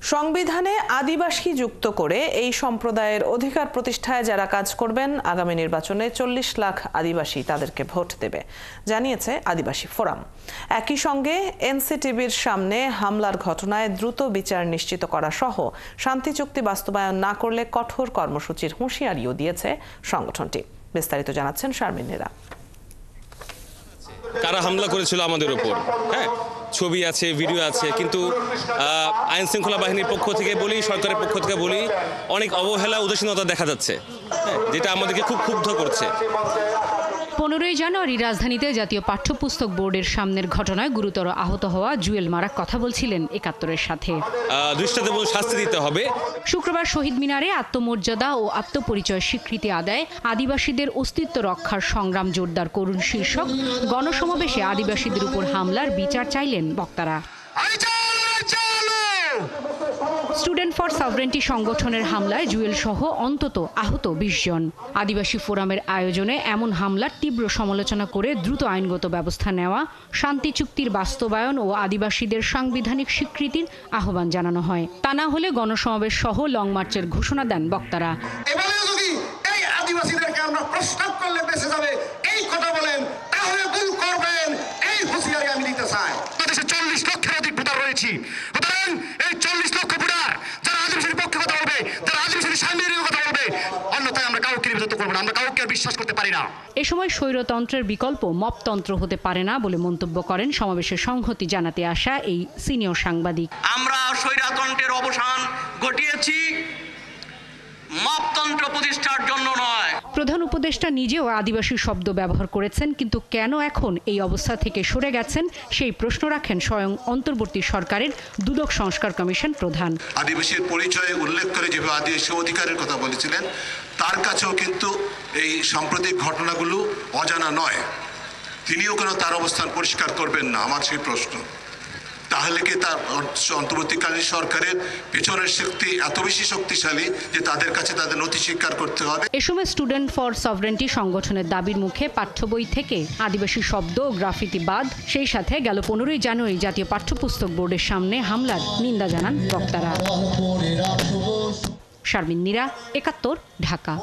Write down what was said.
সংবিধানে আদিবাসী যুক্ত করে এই সম্প্রদায়ের অধিকার প্রতিষ্ঠায় যারা কাজ করবেন আগামী নির্বাচনে ৪০ লাখ আদিবাসী তাদেরকে ভোট দেবে, জানিয়েছে আদিবাসী ফোরাম। একই সঙ্গে এনসিটিবির সামনে হামলার ঘটনায় দ্রুত বিচার নিশ্চিত করা সহ শান্তি চুক্তি বাস্তবায়ন না করলে কঠোর কর্মসূচির হুঁশিয়ারিও দিয়েছে সংগঠনটি। বিস্তারিত জানাচ্ছেন শারমিন নীরা। কারা হামলা করেছিল আমাদের উপর, হ্যাঁ, ছবি আছে, ভিডিও আছে, কিন্তু আইন শৃঙ্খলা বাহিনীর পক্ষ থেকে বলি, সরকারের পক্ষ থেকে বলি, অনেক অবহেলা উদাসীনতা দেখা যাচ্ছে, যেটা আমাদেরকে খুব ক্ষুব্ধ করছে। 15ই জানুয়ারি রাজধানীতে জাতীয় পাঠ্যপুস্তক বোর্ডের সামনের ঘটনায় গুরুতর আহত হওয়া জুয়েল মারাক কথা বলছিলেন একাত্তরের সাথে। দৃষ্টান্তমূলক শাস্তি দিতে হবে। শুক্রবার শহীদ মিনারে আত্মমর্যাদা ও আত্মপরিচয় স্বীকৃতি আদায়, আদিবাসীদের অস্তিত্ব রক্ষার সংগ্রাম জোরদার করুন শীর্ষক গণসমাবেশে আদিবাসীদের উপর হামলার বিচার চাইলেন বক্তারা। স্টুডেন্ট ফর সভরেন্টি সংগঠনের হামলায় জুয়েল সহ অন্তত আহত 20 জন। আদিবাসী ফোরামের আয়োজনে এমন হামলার তীব্র সমালোচনা করে দ্রুত আইনগত ব্যবস্থা নেওয়া, শান্তি চুক্তির বাস্তবায়ন ও আদিবাসীদের সাংবিধানিক স্বীকৃতির আহ্বান জানানো হয়। তা না হলে গণসমাবেশ সহ লং মার্চের ঘোষণা দেন বক্তারা। এ সময় স্বৈরতন্ত্রের বিকল্প মপতন্ত্র হতে পারে না বলে মন্তব্য করেন সমাবেশের সংহতি জানাতে আসা এই সিনিয়র সাংবাদিক। আমরা স্বৈরতন্ত্রের অবসান ঘটিয়েছি, মপতন্ত্র প্রতিষ্ঠার জন্য নয়। প্রধান উপদেষ্টা নিজেও আদিবাসী শব্দ ব্যবহার করেছেন, কিন্তু কেন এখন এই অবস্থা থেকে সরে গেছেন সেই প্রশ্ন রাখেন স্বয়ং অন্তর্বর্তী সরকারের দুদক সংস্কার কমিশন প্রধান। আদিবাসীর পরিচয়ে উল্লেখ করে যেভাবে আদিবাসী অধিকারের কথা বলেছিলেন, তার কাছেও কিন্তু এই সাম্প্রতিক ঘটনাগুলো অজানা নয়। তিনিও কেন তার অবস্থান পরিষ্কার করবেন না, আমার সেই প্রশ্ন। তাহলে কি তার অন্তর্বর্তীকালীন সরকারের পেছনের শক্তি এত বেশি শক্তিশালী যে তাদের কাছে তাদের নথি স্বীকার করতে হবে? এ সময় স্টুডেন্ট ফর সভরেন্টি সংগঠনের দাবির মুখে পাঠ্য বই থেকে আদিবাসী শব্দ ও গ্রাফিতি বাদ, সেই সাথে গেল 15ই জানুয়ারি জাতীয় পাঠ্যপুস্তক বোর্ডের সামনে হামলার নিন্দা জানান বক্তারা। শারমিন নীরা, একাত্তর, ঢাকা।